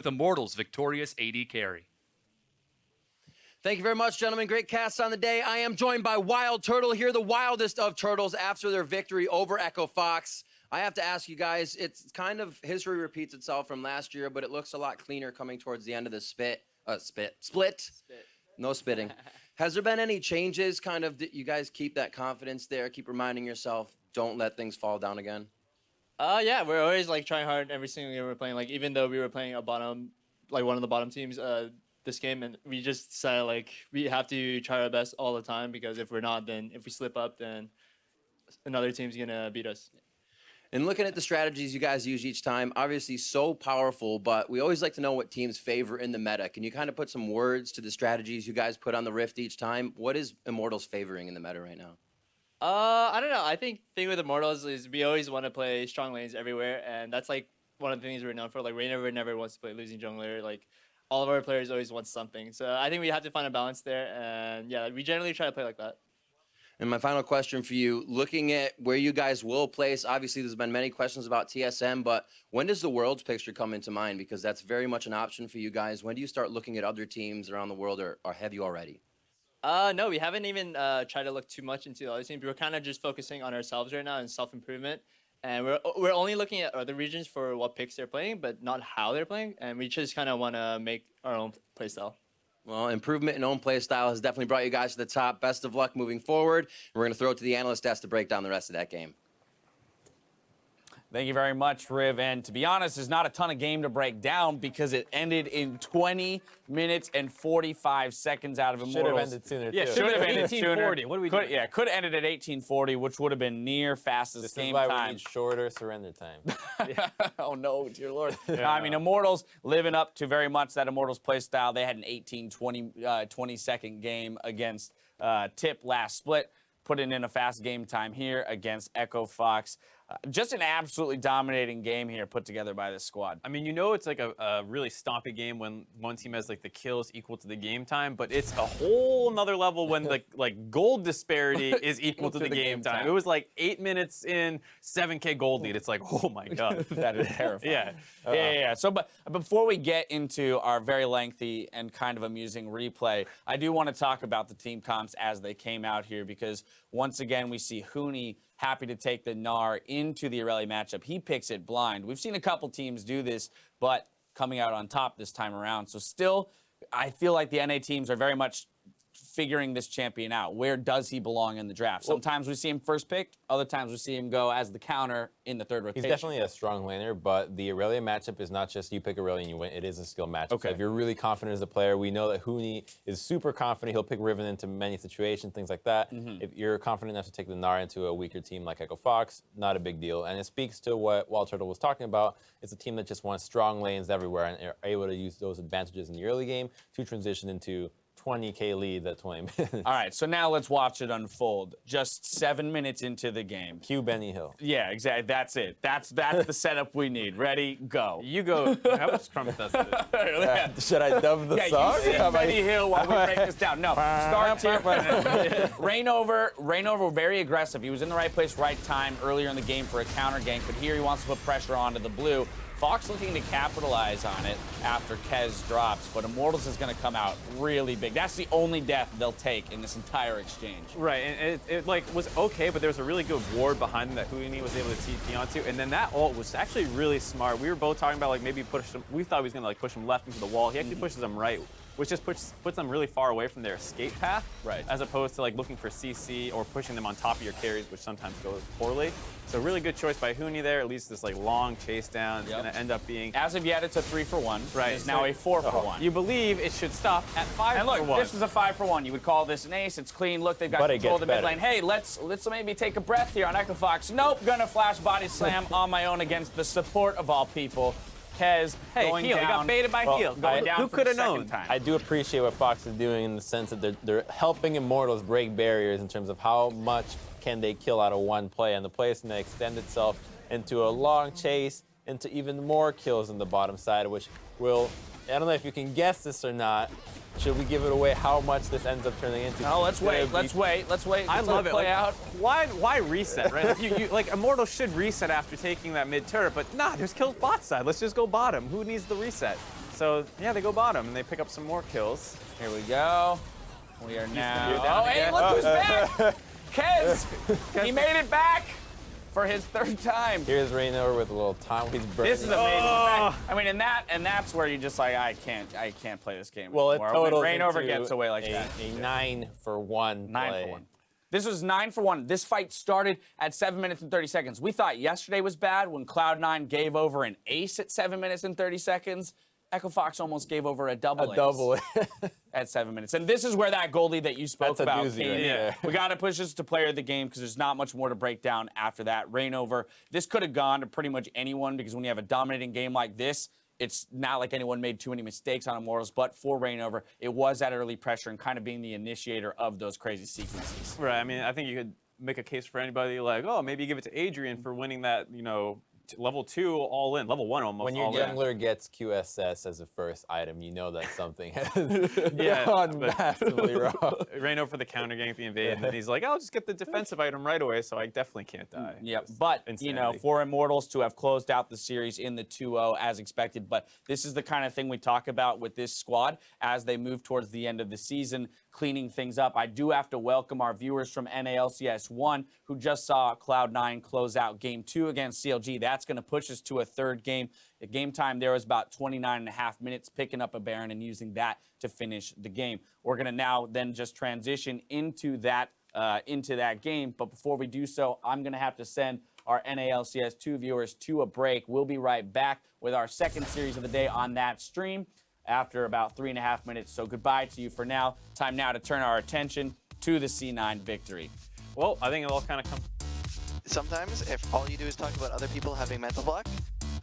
with Immortals' victorious AD carry. Thank you very much, gentlemen. Great cast on the day. I am joined by Wild Turtle here, the wildest of turtles after their victory over Echo Fox. I have to ask you guys, it's kind of history repeats itself from last year, but it looks a lot cleaner coming towards the end of the split. No spitting. Has there been any changes kind of that you guys keep that confidence there, keep reminding yourself, don't let things fall down again? Yeah, we're always like trying hard every single game we're playing. Like even though we were playing a bottom, like one of the bottom teams this game, and we just decided like we have to try our best all the time, because if we're not, then if we slip up, then another team's gonna beat us. And looking at the strategies you guys use each time, obviously so powerful, but we always like to know what teams favor in the meta. Can you kind of put some words to the strategies you guys put on the Rift each time? What is Immortals favoring in the meta right now? I don't know. I think the thing with Immortals is we always want to play strong lanes everywhere, and that's like one of the things we're known for. Like Raynor never wants to play losing jungler. Like all of our players always want something. So I think we have to find a balance there, and yeah, we generally try to play like that. And my final question for you, looking at where you guys will place, obviously there's been many questions about TSM, but when does the Worlds picture come into mind? Because that's very much an option for you guys. When do you start looking at other teams around the world, or have you already? No, we haven't even tried to look too much into the other teams. We're kind of just focusing on ourselves right now and self-improvement. And we're only looking at other regions for what picks they're playing, but not how they're playing. And we just kind of want to make our own playstyle. Well, improvement in own play style has definitely brought you guys to the top. Best of luck moving forward. We're going to throw it to the analyst desk to break down the rest of that game. Thank you very much, Riv. And to be honest, there's not a ton of game to break down because it ended in 20 minutes and 45 seconds out of Immortals. Should have ended sooner, yeah, too. should have ended sooner. 1840. What are we doing? Yeah, could have ended at 1840, which would have been near fastest This game is why time. we need shorter surrender time. Oh, no, dear Lord. I mean, Immortals living up to very much that Immortals play style. They had an 20-second game against Tip last split, putting in a fast game time here against Echo Fox. Just an absolutely dominating game here put together by this squad. I mean, you know it's like a really stompy game when one team has like the kills equal to the game time, but it's a whole nother level when the like gold disparity is equal to the game time. It was like 8 minutes in, 7K gold lead. It's like, oh my God. That is terrifying. Yeah. Yeah. So, but before we get into our very lengthy and kind of amusing replay, I do want to talk about the team comps as they came out here, because once again, we see Huni happy to take the Gnar into the Irelia matchup. He picks it blind. We've seen a couple teams do this, but coming out on top this time around. So still, I feel like the NA teams are very much figuring this champion out. Where does he belong in the draft? Sometimes we see him first picked, other times we see him go as the counter in the third rotation. He's definitely a strong laner, but the Irelia matchup is not just you pick Irelia and you win. It is a skill matchup. Okay. So if you're really confident as a player, we know that Huni is super confident. He'll pick Riven into many situations, things like that. If you're confident enough to take the Gnar into a weaker team like Echo Fox, not a big deal. And it speaks to what Wild Turtle was talking about. It's a team that just wants strong lanes everywhere and are able to use those advantages in the early game to transition into 20K lead at 20 minutes. All right, so now let's watch it unfold. Just 7 minutes into the game. Cue Benny Hill. Yeah, exactly. That's it. That's the setup we need. Ready, go. You go. How much trumpet does it? Should I dub the song? You sing Benny Hill while we break this down. No, start here. Rainover, very aggressive. He was in the right place, right time earlier in the game for a counter gank, but here he wants to put pressure onto the blue. Fox looking to capitalize on it after Kez drops, but Immortals is going to come out really big. That's the only death they'll take in this entire exchange. Right, and it like was okay, but there was a really good ward behind him that Huni was able to TP onto, and then that ult was actually really smart. We were both talking about like maybe push him. We thought he was gonna like push him left into the wall. He actually pushes him right, which just puts them really far away from their escape path, right? As opposed to like looking for CC or pushing them on top of your carries, which sometimes goes poorly. So really good choice by Huni there. At least this like long chase down is gonna end up being. As of yet, it's a 3-for-1. Right. It's now a 4-for-1. You believe it should stop at 5-for-1. And look, this is a 5-for-1. You would call this an ace. It's clean. Look, they've got control of the mid lane. Hey, let's maybe take a breath here on Echo Fox. Nope, gonna flash body slam on my own against the support of all people. Kez going Heal. down. He got baited by Heal. Going down Who for could the have known? second time. I do appreciate what Fox is doing in the sense that they're helping Immortals break barriers in terms of how much can they kill out of one play, and the play is going to extend itself into a long chase, into even more kills in the bottom side, which will, I don't know if you can guess this or not. Should we give it away how much this ends up turning into? No, let's wait. Let's wait. I love it. Play out. Why reset, right? Like Immortal should reset after taking that mid turret, but nah, there's kills bot side. Let's just go bottom. Who needs the reset? So yeah, they go bottom and they pick up some more kills. Here we go. We are now. down Oh, hey, again. look who's back! Kez! He made it back for his 3rd time. Here's Raynor with a little time. He's burning. This is amazing. I mean, and that's where you just like, I can't play this game Well, it anymore. totals When Rainover into gets away like that. a 9-for-1 9 play. for 1. This was 9 for 1. This fight started at 7 minutes and 30 seconds. We thought yesterday was bad when Cloud9 gave over an ace at 7 minutes and 30 seconds. Echo Fox almost gave over a double ace at 7 minutes. And this is where that goalie that you spoke That's a about doozy came right in. there. We got to push this to player of the game because there's not much more to break down after that. Rainover. This could have gone to pretty much anyone because when you have a dominating game like this, it's not like anyone made too many mistakes on Immortals, but for Rainover, it was that early pressure and kind of being the initiator of those crazy sequences. Right. I mean, I think you could make a case for anybody like, oh, maybe you give it to Adrian for winning that, you know, level 2 all in, level 1 almost. When your all in. jungler gets QSS as a first item, you know that something has Yeah, gone but- massively wrong. Raino for the counter gank, the invade, and then he's like, I'll just get the defensive item right away, so I definitely can't die. Yep, but, you know, Insanity. for Immortals to have closed out the series in the 2-0 as expected, but this is the kind of thing we talk about with this squad as they move towards the end of the season, cleaning things up. I do have to welcome our viewers from NALCS 1 who just saw Cloud9 close out Game 2 against CLG. That's going to push us to a 3rd game. The game time there was about 29.5 minutes, picking up a Baron and using that to finish the game. We're going to now then just transition into that game. But before we do so, I'm going to have to send our NALCS 2 viewers to a break. We'll be right back with our 2nd series of the day on that stream after about 3.5 minutes. So goodbye to you for now. Time now to turn our attention to the C9 victory. Well, I think it all kind of comes. Sometimes, if all you do is talk about other people having mental block,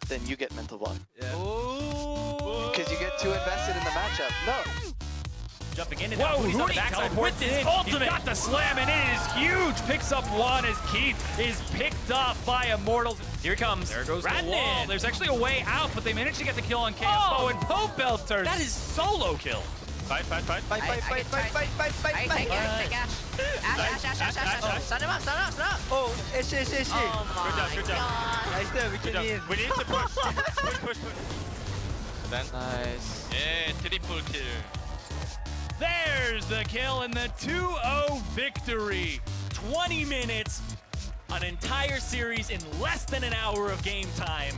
then you get mental block. Because you get too invested in the matchup. No. Jumping in and out. Whoa, Hootie teleports with his ultimate. He's got the slam, and it is huge. Picks up one as Keith is picked off by Immortals. Here he comes. There goes the wall. There's actually a way out, but they managed to get the kill on KFO, and Pope Belter. That is solo kill. Fight. Fight. Take Ash. Ash. Stun him up. Oh, ish. Oh my Good job. god. Nice there, we can win. We need to push. Nice. Yeah, triple kill. There's the kill and the 2-0 victory. 20 minutes, an entire series in less than an hour of game time.